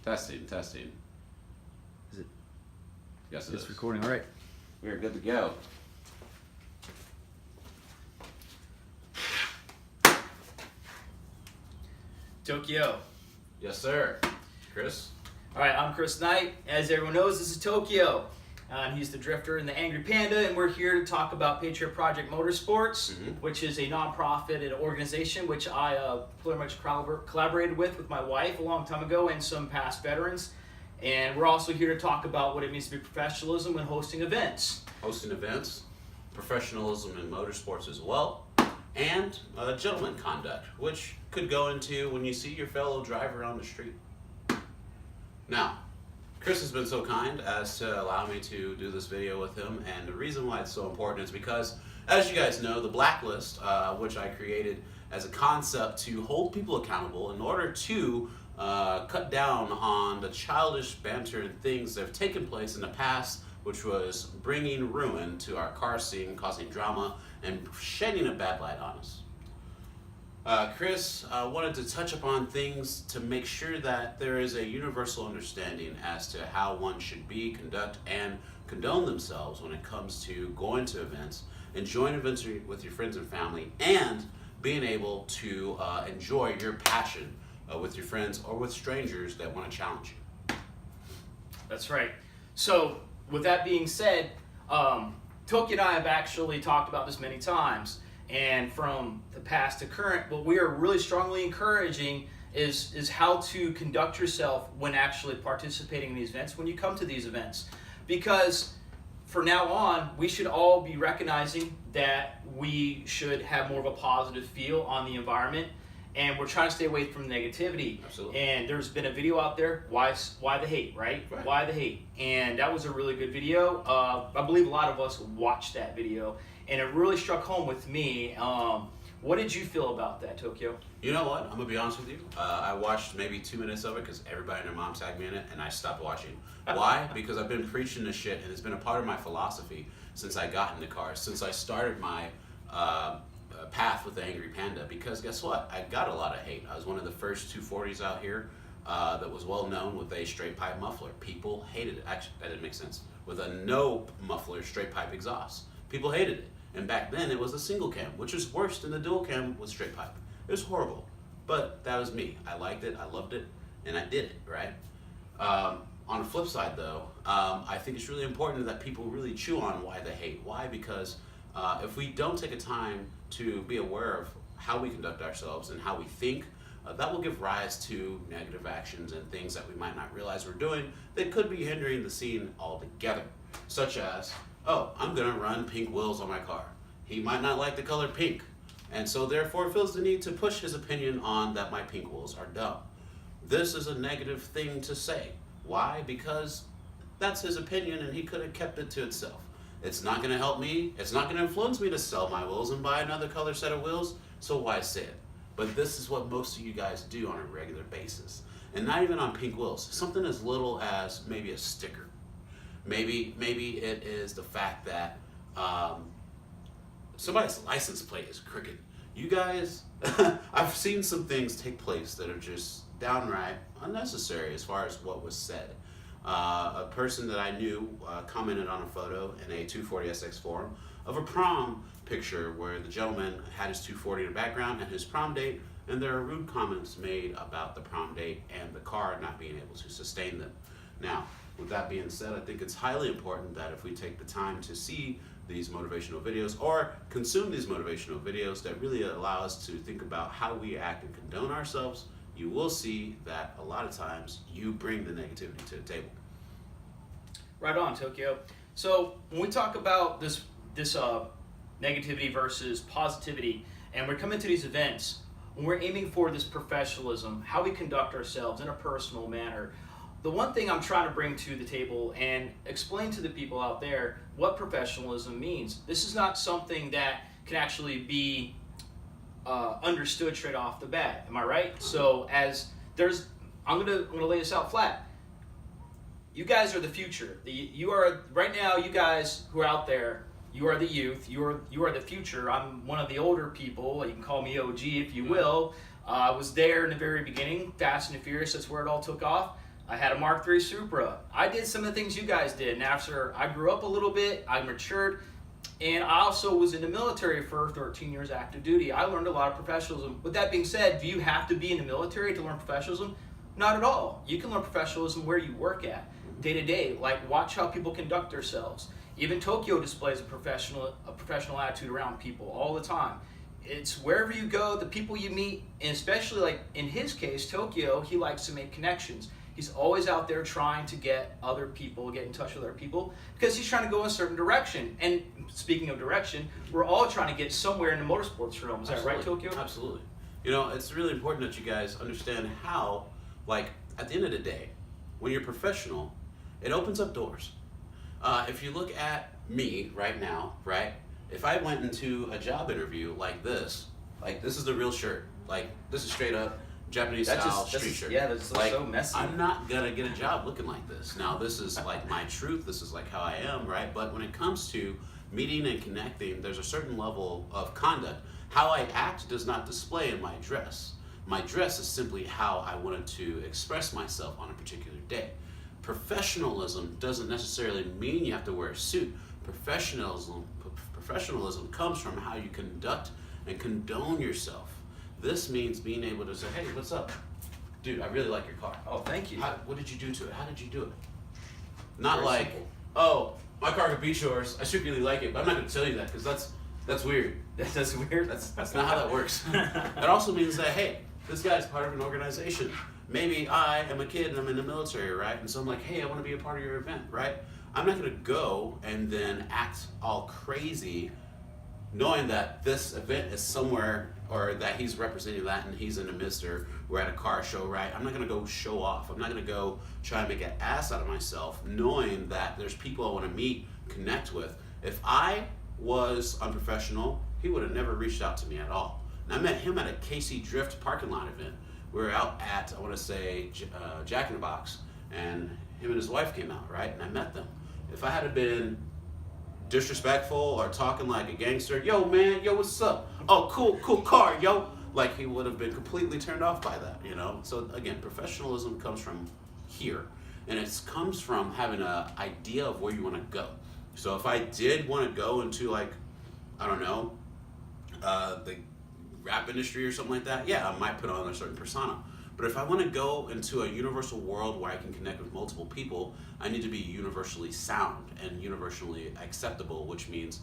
Testing, testing. Is it? Yes, It's recording. All right. We are good to go. Tokyo. Yes, sir. Chris? All right, I'm Chris Knight. As everyone knows, this is Tokyo. He's the drifter and the Angry Panda, and we're here to talk about Patriot Project Motorsports, which is a nonprofit and organization which I pretty much collaborated with my wife a long time ago and some past veterans. And we're also here to talk about what it means to be professionalism when hosting events. Hosting events, professionalism in motorsports as well, and gentleman conduct, which could go into when you see your fellow driver on the street. Now, Chris has been so kind as to allow me to do this video with him, and the reason why it's so important is because, as you guys know, the blacklist, which I created as a concept to hold people accountable in order to cut down on the childish banter and things that have taken place in the past, which was bringing ruin to our car scene, causing drama, and shedding a bad light on us. Chris wanted to touch upon things to make sure that there is a universal understanding as to how one should be, conduct, and condone themselves when it comes to going to events, enjoying events with your friends and family, and being able to enjoy your passion with your friends or with strangers that want to challenge you. That's right. So, with that being said, Tokyo and I have actually talked about this many times. And from the past to current, what we are really strongly encouraging is how to conduct yourself when actually participating in these events, when you come to these events. Because from now on, we should all be recognizing that we should have more of a positive feel on the environment, and we're trying to stay away from negativity. Absolutely. And there's been a video out there, why the hate, right? Why the hate? And that was a really good video. I believe a lot of us watched that video, and it really struck home with me. What did you feel about that, Tokyo? You know what? I'm going to be honest with you. I watched maybe 2 minutes of it because everybody and their mom tagged me in it, and I stopped watching. Why? Because I've been preaching this shit, and it's been a part of my philosophy since I got into cars, since I started my path with the Angry Panda. Because guess what? I got a lot of hate. I was one of the first 240s out here that was well known with a straight pipe muffler. People hated it. Actually, that didn't make sense. With a no muffler straight pipe exhaust. People hated it. And back then it was a single cam, which was worse than the dual cam with straight pipe. It was horrible. But that was me. I liked it, I loved it, and I did it, right? On the flip side though, I think it's really important that people really chew on why they hate. Why? Because if we don't take a time to be aware of how we conduct ourselves and how we think, that will give rise to negative actions and things that we might not realize we're doing that could be hindering the scene altogether. Such as, oh, I'm gonna run pink wheels on my car. He might not like the color pink, and so therefore feels the need to push his opinion on that my pink wheels are dumb. This is a negative thing to say. Why? Because that's his opinion and he could have kept it to itself. It's not gonna help me, it's not gonna influence me to sell my wheels and buy another color set of wheels, so why say it? But this is what most of you guys do on a regular basis. And not even on pink wheels, something as little as maybe a sticker. Maybe it is the fact that somebody's license plate is crooked. You guys, I've seen some things take place that are just downright unnecessary as far as what was said. A person that I knew commented on a photo in a 240SX forum of a prom picture where the gentleman had his 240 in the background and his prom date, and there are rude comments made about the prom date and the car not being able to sustain them. Now, with that being said, I think it's highly important that if we take the time to see these motivational videos or consume these motivational videos that really allow us to think about how we act and condone ourselves, you will see that a lot of times you bring the negativity to the table. Right on, Tokyo. So when we talk about this negativity versus positivity, and we're coming to these events, when we're aiming for this professionalism, how we conduct ourselves in a personal manner, the one thing I'm trying to bring to the table and explain to the people out there what professionalism means. This is not something that can actually be understood straight off the bat. Am I right? So I'm gonna lay this out flat. You guys are the future. You are right now. You guys who are out there, you are the youth. You are the future. I'm one of the older people. You can call me OG if you will. I was there in the very beginning, Fast and the Furious. That's where it all took off. I had a Mark III Supra. I did some of the things you guys did. And after I grew up a little bit, I matured. And I also was in the military for 13 years active duty. I learned a lot of professionalism. With that being said, do you have to be in the military to learn professionalism? Not at all. You can learn professionalism where you work at, day to day. Like, watch how people conduct themselves. Even Tokyo displays a professional attitude around people all the time. It's wherever you go, the people you meet, and especially like in his case, Tokyo, he likes to make connections. He's always out there trying to get in touch with other people, because he's trying to go in a certain direction. And speaking of direction, we're all trying to get somewhere in the motorsports realm. Is that right, Tokyo? Absolutely. You know, it's really important that you guys understand how, like, at the end of the day, when you're professional, it opens up doors. If you look at me right now, right? If I went into a job interview like this is the real shirt. Like, this is straight up Japanese style street shirt. Yeah, that's like, so messy. I'm not gonna get a job looking like this. Now, this is like my truth. This is like how I am, right? But when it comes to meeting and connecting, there's a certain level of conduct. How I act does not display in my dress. My dress is simply how I wanted to express myself on a particular day. Professionalism doesn't necessarily mean you have to wear a suit. Professionalism comes from how you conduct and condone yourself. This means being able to say, hey, what's up? Dude, I really like your car. Oh, thank you. What did you do to it? How did you do it? Not Very like, simple. oh, my car could beat yours. I should really like it, but I'm not going to tell you that because that's weird. That's weird. That's not how that works. It also means that, hey, this guy's part of an organization. Maybe I am a kid and I'm in the military, right? And so I'm like, hey, I want to be a part of your event, right? I'm not going to go and then act all crazy knowing that this event is somewhere, or that he's representing that and he's in the midst, or we're at a car show, right? I'm not going to go show off. I'm not going to go try and make an ass out of myself, knowing that there's people I want to meet, connect with. If I was unprofessional, he would have never reached out to me at all. And I met him at a KC Drift parking lot event. We were out at, I want to say, Jack in the Box, and him and his wife came out, right? And I met them. If I had been disrespectful or talking like a gangster, yo man, yo, what's up? Oh, cool car, yo. Like, he would have been completely turned off by that, you know? So again, professionalism comes from here, and it comes from having an idea of where you want to go. So if I did want to go into, like, I don't know, the rap industry or something like that, yeah, I might put on a certain persona. But if I want to go into a universal world where I can connect with multiple people, I need to be universally sound and universally acceptable, which means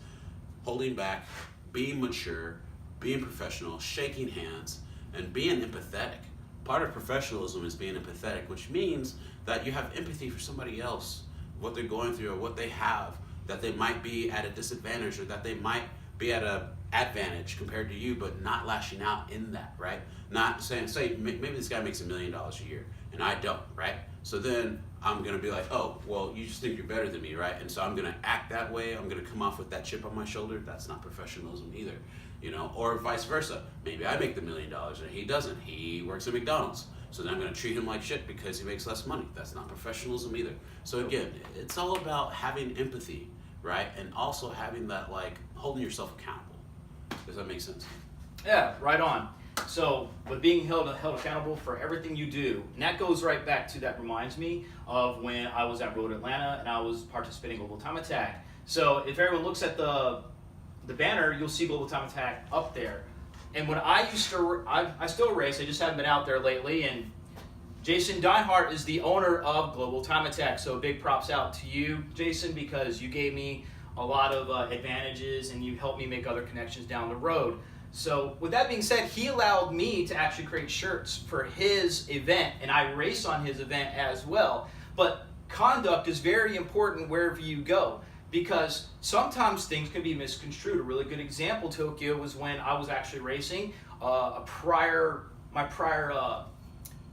holding back, being mature, being professional, shaking hands, and being empathetic. Part of professionalism is being empathetic, which means that you have empathy for somebody else, what they're going through or what they have, that they might be at a disadvantage or that they might be at an advantage compared to you, but not lashing out in that, right? Not saying, maybe this guy makes $1 million a year and I don't, right? So then I'm gonna be like, oh, well, you just think you're better than me, right? And so I'm gonna act that way. I'm gonna come off with that chip on my shoulder. That's not professionalism either, you know? Or vice versa. Maybe I make the $1 million and he doesn't. He works at McDonald's. So then I'm gonna treat him like shit because he makes less money. That's not professionalism either. So again, it's all about having empathy, right? And also having that, like, holding yourself accountable. Does that make sense? Yeah, right on. So, with being held accountable for everything you do, and that goes right back to, that reminds me of when I was at Road Atlanta and I was participating in Global Time Attack. So, if everyone looks at the banner, you'll see Global Time Attack up there. And when I used to, I still race, I just haven't been out there lately, and Jason Deinhardt is the owner of Global Time Attack. So, big props out to you, Jason, because you gave me a lot of advantages and you helped me make other connections down the road. So with that being said, he allowed me to actually create shirts for his event, and I race on his event as well. But conduct is very important wherever you go, because sometimes things can be misconstrued. A really good example, Tokyo, was when I was actually racing. My prior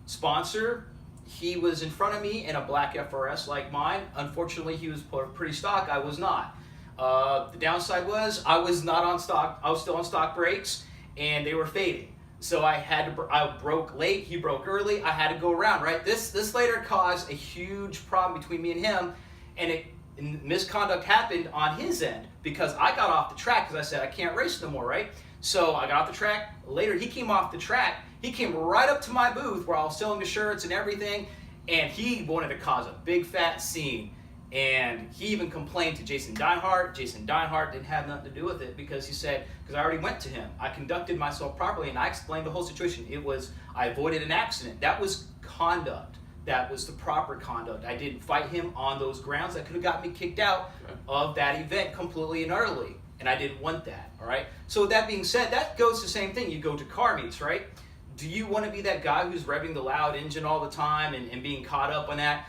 sponsor, he was in front of me in a black FRS like mine. Unfortunately, he was pretty stock. I was not. The downside was I was not on stock. I was still on stock brakes, and they were fading. So I broke late. He broke early. I had to go around. Right. This later caused a huge problem between me and him, and misconduct happened on his end because I got off the track because I said I can't race no more. Right. So I got off the track. Later, he came off the track. He came right up to my booth where I was selling the shirts and everything. And he wanted to cause a big fat scene. And he even complained to Jason Deinhardt. Jason Deinhardt didn't have nothing to do with it because he said, because I already went to him. I conducted myself properly and I explained the whole situation. I avoided an accident. That was conduct. That was the proper conduct. I didn't fight him on those grounds. That could have got me kicked out of that event completely and utterly. And I didn't want that, all right? So with that being said, that goes the same thing. You go to car meets, right? Do you want to be that guy who's revving the loud engine all the time and being caught up on that,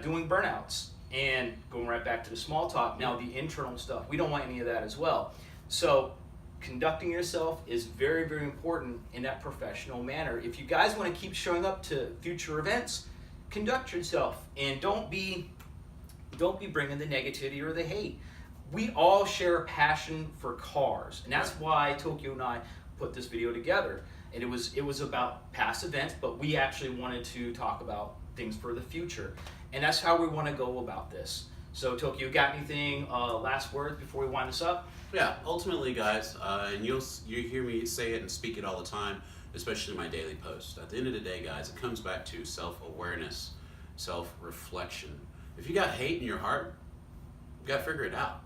doing burnouts? And going right back to the small talk, now the internal stuff, we don't want any of that as well. So conducting yourself is very, very important in that professional manner. If you guys want to keep showing up to future events, conduct yourself and don't be bringing the negativity or the hate. We all share a passion for cars, and that's why Tokyo and I put this video together. And it was about past events, but we actually wanted to talk about things for the future. And that's how we want to go about this. So Tokyo, got anything, last words before we wind this up? Yeah, ultimately, guys, and you hear me say it and speak it all the time, especially in my daily posts. At the end of the day, guys, it comes back to self-awareness, self-reflection. If you got hate in your heart, you got to figure it out.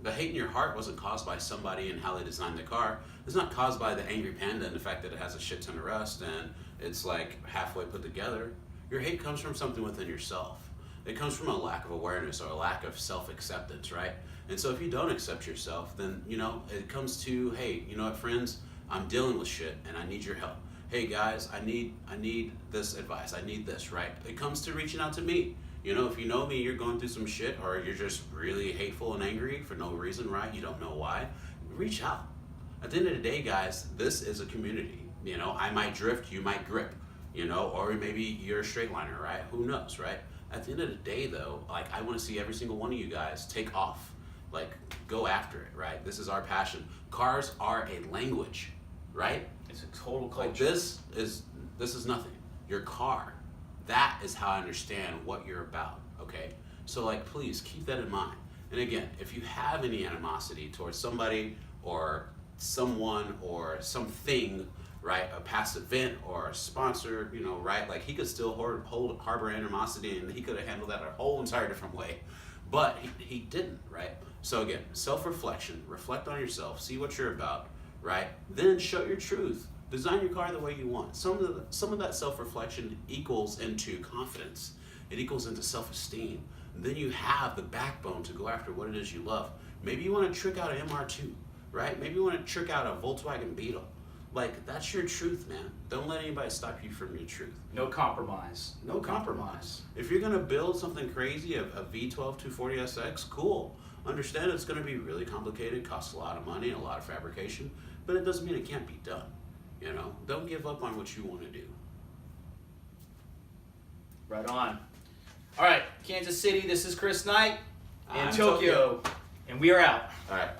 The hate in your heart wasn't caused by somebody and how they designed the car. It's not caused by the angry panda and the fact that it has a shit ton of rust and it's like halfway put together. Your hate comes from something within yourself. It comes from a lack of awareness or a lack of self-acceptance, right? And so if you don't accept yourself, then, it comes to, hey, you know what, friends? I'm dealing with shit and I need your help. Hey, guys, I need this advice. I need this, right? It comes to reaching out to me. If you know me, you're going through some shit or you're just really hateful and angry for no reason, right? You don't know why. Reach out. At the end of the day, guys, this is a community. I might drift, you might grip, or maybe you're a straight liner, right? Who knows, right? At the end of the day, though, I want to see every single one of you guys take off. Go after it, right? This is our passion. Cars are a language, right? It's a total culture. This is nothing. Your car. That is how I understand what you're about, okay? So, please keep that in mind. And again, if you have any animosity towards somebody or someone or something, right, a past event or a sponsor, right, he could still harbor animosity and he could have handled that a whole entire different way, but he didn't, right? So again, self-reflection, reflect on yourself, see what you're about, right? Then show your truth. Design your car the way you want. Some of that self-reflection equals into confidence. It equals into self-esteem. And then you have the backbone to go after what it is you love. Maybe you want to trick out an MR2, right? Maybe you want to trick out a Volkswagen Beetle. That's your truth, man. Don't let anybody stop you from your truth. No compromise. No compromise. If you're going to build something crazy, a V12 240SX, cool. Understand it's going to be really complicated, costs a lot of money and a lot of fabrication, but it doesn't mean it can't be done. Don't give up on what you want to do. Right on. All right, Kansas City, this is Chris Knight in I'm Tokyo, and we are out. All right.